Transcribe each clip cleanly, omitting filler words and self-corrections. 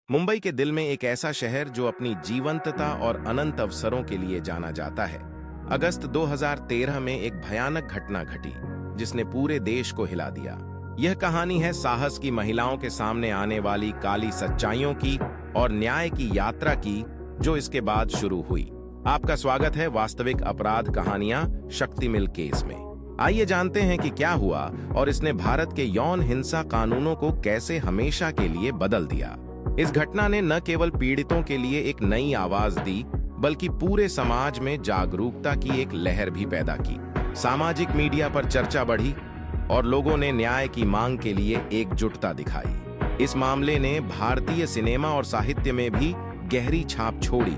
मुंबई के दिल में एक ऐसा शहर जो अपनी जीवंतता और अनंत अवसरों के लिए जाना जाता है। अगस्त 2013 में एक भयानक घटना घटी जिसने पूरे देश को हिला दिया। यह कहानी है साहस की महिलाओं के सामने आने वाली काली सच्चाइयों की और न्याय की यात्रा की जो इसके बाद शुरू हुई। आपका स्वागत है वास्तविक अपराध कहानियां शक्ति मिल केस में। आइए जानते हैं कि क्या हुआ और इसने भारत के यौन हिंसा कानूनों को कैसे हमेशा के लिए बदल दिया। इस घटना ने न केवल पीड़ितों के लिए एक नई आवाज दी बल्कि पूरे समाज में जागरूकता की एक लहर भी पैदा की। सामाजिक मीडिया पर चर्चा बढ़ी और लोगों ने न्याय की मांग के लिए एकजुटता दिखाई। इस मामले ने भारतीय सिनेमा और साहित्य में भी गहरी छाप छोड़ी,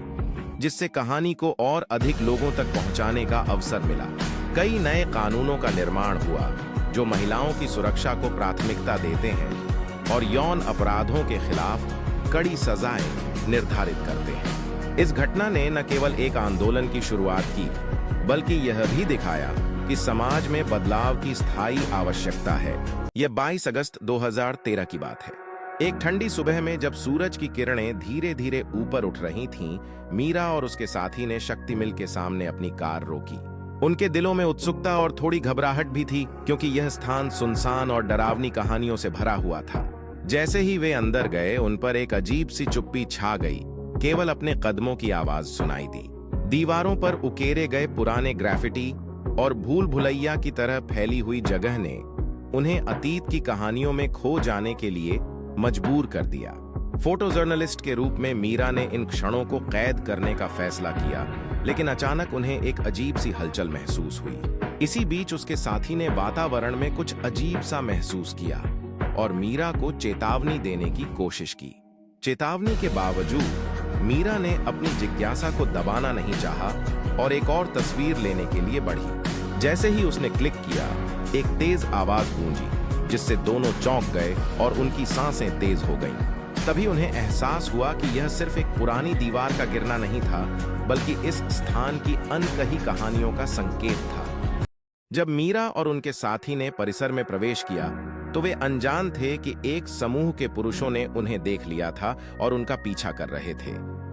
जिससे कहानी को और अधिक लोगों तक पहुंचाने का अवसर मिला। कई नए कानूनों का निर्माण हुआ जो महिलाओं की सुरक्षा को प्राथमिकता देते हैं और यौन अपराधों के खिलाफ कड़ी सजाएं निर्धारित करते हैं। इस घटना ने न केवल एक आंदोलन की शुरुआत की बल्कि यह भी दिखाया कि समाज में बदलाव की स्थायी आवश्यकता है। यह 22 अगस्त 2013 की बात है। एक ठंडी सुबह में जब सूरज की किरणें धीरे धीरे ऊपर उठ रही थीं, मीरा और उसके साथी ने शक्ति मिल के सामने अपनी कार रोकी। उनके दिलों में उत्सुकता और थोड़ी घबराहट भी थी क्योंकि यह स्थान सुनसान और डरावनी कहानियों से भरा हुआ था। जैसे ही वे अंदर गए उन पर एक अजीब सी चुप्पी छा गई। केवल अपने कदमों की आवाज सुनाई दी। दीवारों पर उकेरे गए पुराने ग्राफिटी और भूल भुलैया की तरह फैली हुई जगह ने उन्हें अतीत की कहानियों में खो जाने के लिए मजबूर कर दिया। फोटो जर्नलिस्ट के रूप में मीरा ने इन क्षणों को कैद करने का फैसला किया, लेकिन अचानक उन्हें एक अजीब सी हलचल महसूस हुई। इसी बीच उसके साथी ने वातावरण में कुछ अजीब सा महसूस किया और मीरा को चेतावनी देने की कोशिश की। चेतावनी के बावजूद मीरा ने अपनी जिज्ञासा को दबाना नहीं चाहा और एक और तस्वीर लेने के लिए बढ़ी। जैसे ही उसने क्लिक किया, एक तेज आवाज गूंजी जिससे दोनों चौंक गए और उनकी सांसें तेज हो गईं। तभी उन्हें एहसास हुआ कि यह सिर्फ एक पुरानी दीवार का गिरना नहीं था बल्कि इस स्थान की अनकही कहानियों का संकेत था। जब मीरा और उनके साथी ने परिसर में प्रवेश किया तो वे अनजान थे कि एक समूह के पुरुषों ने उन्हें देख लिया था और उनका पीछा कर रहे थे।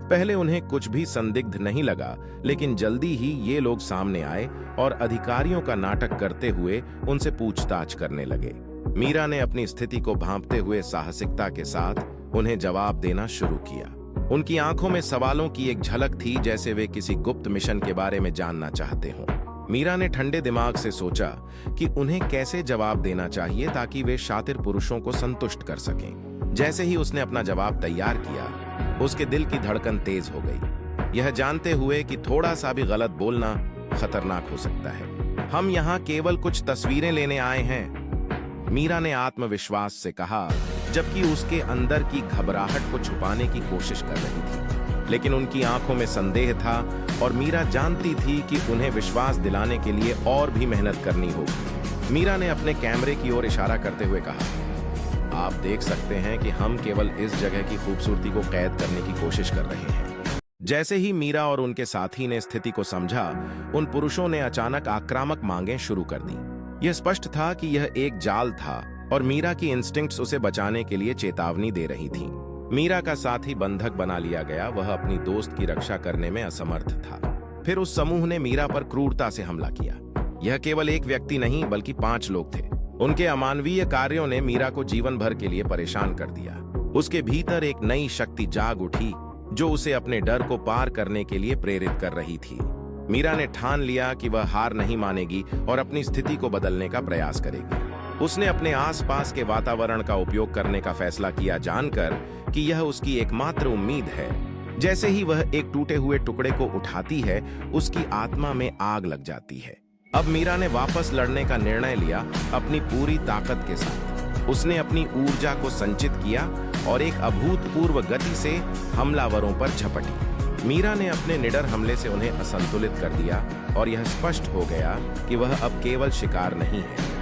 पहले उन्हें कुछ भी संदिग्ध नहीं लगा, लेकिन जल्दी ही ये लोग सामने आए और अधिकारियों का नाटक करते हुए उनसे पूछताछ करने लगे। मीरा ने अपनी स्थिति को भांपते हुए साहसिकता के साथ उन्हें जवाब देना शुरू किया। उनकी आंखों में सवालों की एक झलक थी, जैसे वे किसी गुप्त मिशन के बारे में जानना चाहते हों। मीरा ने ठंडे दिमाग से सोचा कि उन्हें कैसे जवाब देना चाहिए ताकि वे शातिर पुरुषों को संतुष्ट कर सकें। जैसे ही उसने अपना जवाब तैयार किया, उसके दिल की धड़कन तेज हो गई, यह जानते हुए कि थोड़ा सा भी गलत बोलना खतरनाक हो सकता है। हम यहाँ केवल कुछ तस्वीरें लेने आए हैं, मीरा ने आत्मविश्वास से कहा, जबकि उसके अंदर की घबराहट को छुपाने की कोशिश कर रही थी। लेकिन उनकी आंखों में संदेह था और मीरा जानती थी कि उन्हें विश्वास दिलाने के लिए और भी मेहनत करनी होगी। मीरा ने अपने कैमरे की ओर इशारा करते हुए कहा, आप देख सकते हैं कि हम केवल इस जगह की खूबसूरती को कैद करने की कोशिश कर रहे हैं। जैसे ही मीरा और उनके साथी ने स्थिति को समझा, उन पुरुषों ने अचानक आक्रामक मांगें शुरू कर दी। यह स्पष्ट था कि यह एक जाल था और मीरा की इंस्टिंक्ट्स उसे बचाने के लिए चेतावनी दे रही थी। मीरा का साथी बंधक बना लिया गया, वह अपनी दोस्त की रक्षा करने में असमर्थ था। फिर उस समूह ने मीरा पर क्रूरता से हमला किया। यह केवल एक व्यक्ति नहीं बल्कि 5 लोग थे। उनके अमानवीय कार्यों ने मीरा को जीवन भर के लिए परेशान कर दिया। उसके भीतर एक नई शक्ति जाग उठी जो उसे अपने डर को पार करने के लिए प्रेरित कर रही थी। मीरा ने ठान लिया कि वह हार नहीं मानेगी और अपनी स्थिति को बदलने का प्रयास करेगी। उसने अपने आसपास के वातावरण का उपयोग करने का फैसला किया, जानकर कि यह उसकी एकमात्र उम्मीद है। जैसे ही वह एक टूटे हुए टुकड़े को उठाती है, उसकी आत्मा में आग लग जाती है। अब मीरा ने वापस लड़ने का निर्णय लिया, अपनी पूरी ताकत के साथ। उसने अपनी ऊर्जा को संचित किया और एक अभूतपूर्व गति से हमलावरों पर झपटी। मीरा ने अपने निडर हमले से उन्हें असंतुलित कर दिया और यह स्पष्ट हो गया कि वह अब केवल शिकार नहीं है।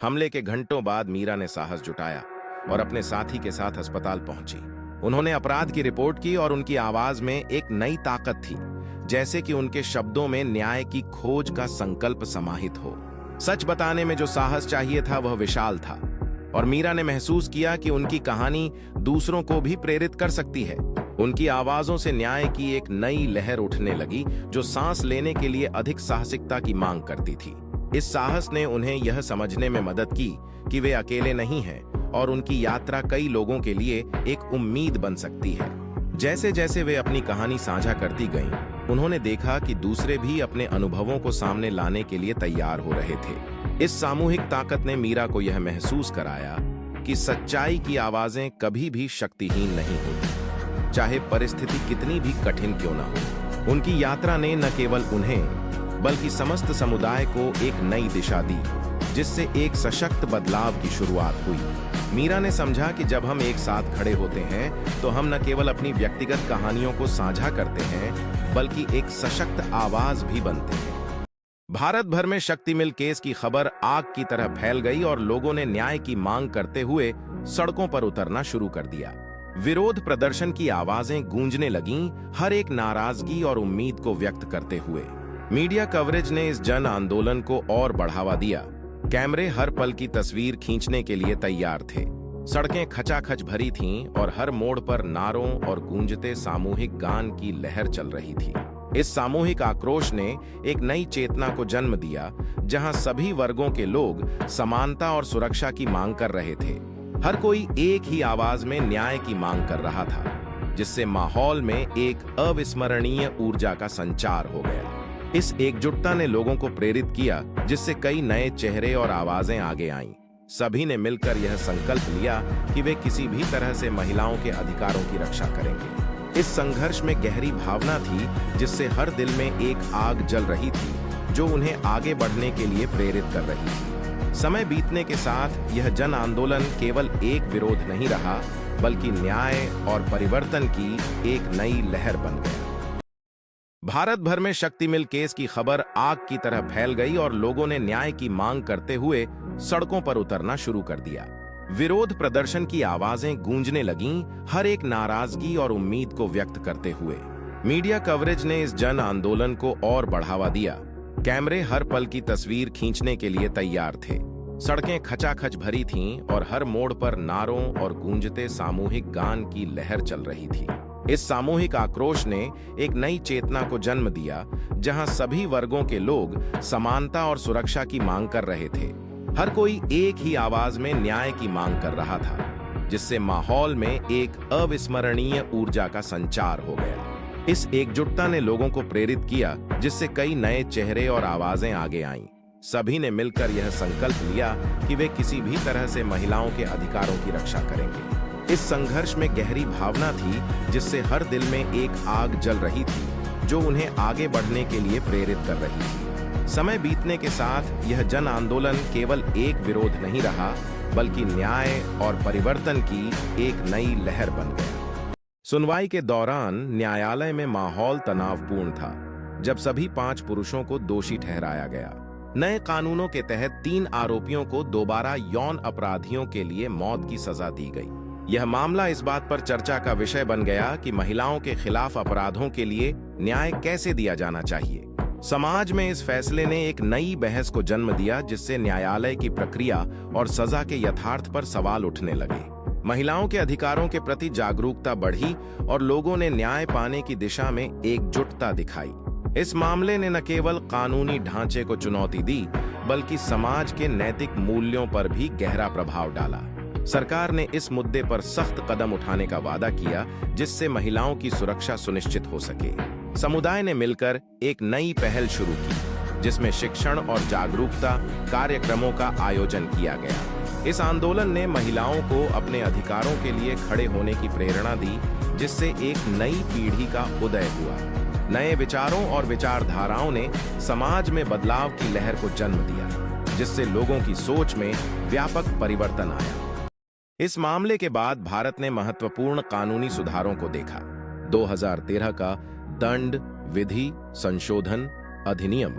हमले के घंटों बाद मीरा ने साहस जुटाया और अपने साथी के साथ अस्पताल पहुंची। उन्होंने अपराध की रिपोर्ट की और उनकी आवाज में एक नई ताकत थी, जैसे कि उनके शब्दों में न्याय की खोज का संकल्प समाहित हो। सच बताने में जो साहस चाहिए था वह विशाल था, और मीरा ने महसूस किया कि उनकी कहानी दूसरों को भी प्रेरित कर सकती है। उनकी आवाजों से न्याय की एक नई लहर उठने लगी जो सांस लेने के लिए अधिक साहसिकता की मांग करती थी। इस साहस ने उन्हें यह समझने में मदद की कि वे अकेले नहीं हैं और उनकी यात्रा कई लोगों के लिए एक उम्मीद बन सकती है। जैसे जैसे वे अपनी कहानी साझा करती गईं, उन्होंने देखा कि दूसरे भी अपने अनुभवों को सामने लाने के लिए तैयार हो रहे थे। इस सामूहिक ताकत ने मीरा को यह महसूस कराया कि सच्चाई की आवाजें कभी भी शक्तिहीन नहीं होती, चाहे परिस्थिति कितनी भी कठिन क्यों न हो। उनकी यात्रा ने न केवल उन्हें बल्कि समस्त समुदाय को एक नई दिशा दी, जिससे एक सशक्त बदलाव की शुरुआत हुई। मीरा ने समझा कि जब हम एक साथ खड़े होते हैं तो हम न केवल अपनी व्यक्तिगत कहानियों को साझा करते हैं बल्कि एक सशक्त आवाज भी बनते हैं। भारत भर में शक्ति मिल केस की खबर आग की तरह फैल गई और लोगों ने न्याय की मांग करते हुए सड़कों पर उतरना शुरू कर दिया। विरोध प्रदर्शन की आवाजें गूंजने लगीं, हर एक नाराजगी और उम्मीद को व्यक्त करते हुए। मीडिया कवरेज ने इस जन आंदोलन को और बढ़ावा दिया। कैमरे हर पल की तस्वीर खींचने के लिए तैयार थे। सड़कें खचाखच भरी थीं और हर मोड़ पर नारों और गूंजते सामूहिक गान की लहर चल रही थी। इस सामूहिक आक्रोश ने एक नई चेतना को जन्म दिया, जहां सभी वर्गों के लोग समानता और सुरक्षा की मांग कर रहे थे। हर कोई एक ही आवाज में न्याय की मांग कर रहा था, जिससे माहौल में एक अविस्मरणीय ऊर्जा का संचार हो गया। इस एकजुटता ने लोगों को प्रेरित किया, जिससे कई नए चेहरे और आवाजें आगे आईं। सभी ने मिलकर यह संकल्प लिया कि वे किसी भी तरह से महिलाओं के अधिकारों की रक्षा करेंगे। इस संघर्ष में गहरी भावना थी, जिससे हर दिल में एक आग जल रही थी, जो उन्हें आगे बढ़ने के लिए प्रेरित कर रही थी। समय बीतने के साथ यह जन आंदोलन केवल एक विरोध नहीं रहा, बल्कि न्याय और परिवर्तन की एक नई लहर बन गया। भारत भर में शक्ति मिल केस की खबर आग की तरह फैल गई और लोगों ने न्याय की मांग करते हुए सड़कों पर उतरना शुरू कर दिया। विरोध प्रदर्शन की आवाजें गूंजने लगीं, हर एक नाराजगी और उम्मीद को व्यक्त करते हुए। मीडिया कवरेज ने इस जन आंदोलन को और बढ़ावा दिया। कैमरे हर पल की तस्वीर खींचने के लिए तैयार थे। सड़कें खचाखच भरी थीं और हर मोड़ पर नारों और गूंजते सामूहिक गान की लहर चल रही थी। इस सामूहिक आक्रोश ने एक नई चेतना को जन्म दिया, जहां सभी वर्गों के लोग समानता और सुरक्षा की मांग कर रहे थे। हर कोई एक ही आवाज में न्याय की मांग कर रहा था, जिससे माहौल में एक अविस्मरणीय ऊर्जा का संचार हो गया। इस एकजुटता ने लोगों को प्रेरित किया, जिससे कई नए चेहरे और आवाजें आगे आईं। सभी ने मिलकर यह संकल्प लिया कि वे किसी भी तरह से महिलाओं के अधिकारों की रक्षा करेंगे। इस संघर्ष में गहरी भावना थी, जिससे हर दिल में एक आग जल रही थी, जो उन्हें आगे बढ़ने के लिए प्रेरित कर रही थी। समय बीतने के साथ यह जन आंदोलन केवल एक विरोध नहीं रहा, बल्कि न्याय और परिवर्तन की एक नई लहर बन गया। सुनवाई के दौरान न्यायालय में माहौल तनावपूर्ण था, जब सभी 5 पुरुषों को दोषी ठहराया गया। नए कानूनों के तहत 3 आरोपियों को दोबारा यौन अपराधियों के लिए मौत की सजा दी गई। यह मामला इस बात पर चर्चा का विषय बन गया कि महिलाओं के खिलाफ अपराधों के लिए न्याय कैसे दिया जाना चाहिए। समाज में इस फैसले ने एक नई बहस को जन्म दिया, जिससे न्यायालय की प्रक्रिया और सजा के यथार्थ पर सवाल उठने लगे। महिलाओं के अधिकारों के प्रति जागरूकता बढ़ी और लोगों ने न्याय पाने की दिशा में एकजुटता दिखाई। इस मामले ने न केवल कानूनी ढांचे को चुनौती दी, बल्कि समाज के नैतिक मूल्यों पर भी गहरा प्रभाव डाला। सरकार ने इस मुद्दे पर सख्त कदम उठाने का वादा किया, जिससे महिलाओं की सुरक्षा सुनिश्चित हो सके। समुदाय ने मिलकर एक नई पहल शुरू की, जिसमें शिक्षण और जागरूकता कार्यक्रमों का आयोजन किया गया। इस आंदोलन ने महिलाओं को अपने अधिकारों के लिए खड़े होने की प्रेरणा दी, जिससे एक नई पीढ़ी का उदय हुआ। नए विचारों और विचारधाराओं ने समाज में बदलाव की लहर को जन्म दिया, जिससे लोगों की सोच में व्यापक परिवर्तन आया। इस मामले के बाद भारत ने महत्वपूर्ण कानूनी सुधारों को देखा। 2013 का दंड विधि संशोधन अधिनियम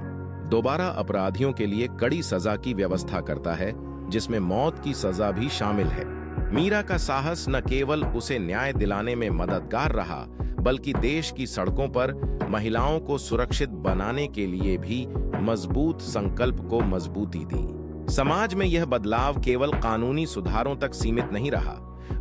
दोबारा अपराधियों के लिए कड़ी सजा की व्यवस्था करता है, जिसमें मौत की सजा भी शामिल है। मीरा का साहस न केवल उसे न्याय दिलाने में मददगार रहा, बल्कि देश की सड़कों पर महिलाओं को सुरक्षित बनाने के लिए भी मजबूत संकल्प को मजबूती दी। समाज में यह बदलाव केवल कानूनी सुधारों तक सीमित नहीं रहा,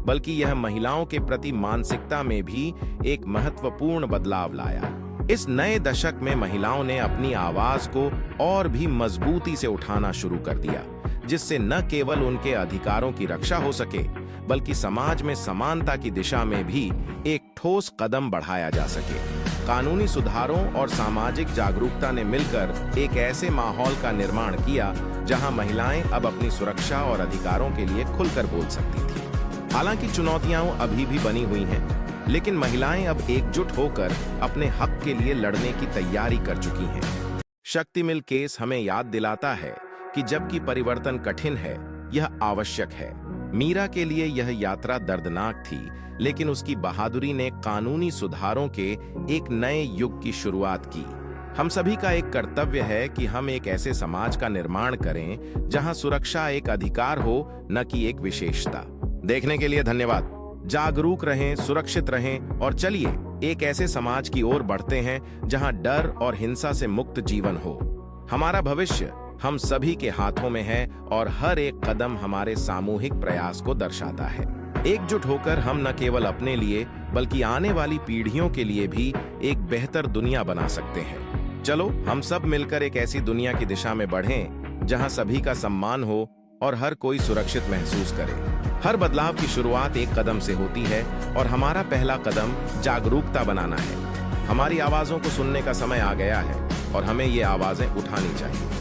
बल्कि यह महिलाओं के प्रति मानसिकता में भी एक महत्वपूर्ण बदलाव लाया। इस नए दशक में महिलाओं ने अपनी आवाज को और भी मजबूती से उठाना शुरू कर दिया, जिससे न केवल उनके अधिकारों की रक्षा हो सके, बल्कि समाज में समानता की दिशा में भी एक ठोस कदम बढ़ाया जा सके। कानूनी सुधारों और सामाजिक जागरूकता ने मिलकर एक ऐसे माहौल का निर्माण किया जहां महिलाएं अब अपनी सुरक्षा और अधिकारों के लिए खुलकर बोल सकती थीं। हालांकि चुनौतियां अभी भी बनी हुई हैं, लेकिन महिलाएं अब एकजुट होकर अपने हक के लिए लड़ने की तैयारी कर चुकी हैं। शक्ति मिल केस हमें याद दिलाता है कि जबकि परिवर्तन कठिन है, यह आवश्यक है। मीरा के लिए यह यात्रा दर्दनाक थी, लेकिन उसकी बहादुरी ने कानूनी सुधारों के एक नए युग की शुरुआत की। हम सभी का एक कर्तव्य है कि हम एक ऐसे समाज का निर्माण करें जहां सुरक्षा एक अधिकार हो, न कि एक विशेषता। देखने के लिए धन्यवाद। जागरूक रहें, सुरक्षित रहें और चलिए एक ऐसे समाज की ओर बढ़ते हैं जहां डर और हिंसा से मुक्त जीवन हो। हमारा भविष्य हम सभी के हाथों में है और हर एक कदम हमारे सामूहिक प्रयास को दर्शाता है। एकजुट होकर हम न केवल अपने लिए बल्कि आने वाली पीढ़ियों के लिए भी एक बेहतर दुनिया बना सकते हैं। चलो हम सब मिलकर एक ऐसी दुनिया की दिशा में बढ़ें जहां सभी का सम्मान हो और हर कोई सुरक्षित महसूस करे। हर बदलाव की शुरुआत एक कदम से होती है और हमारा पहला कदम जागरूकता बनाना है। हमारी आवाजों को सुनने का समय आ गया है और हमें ये आवाजें उठानी चाहिए।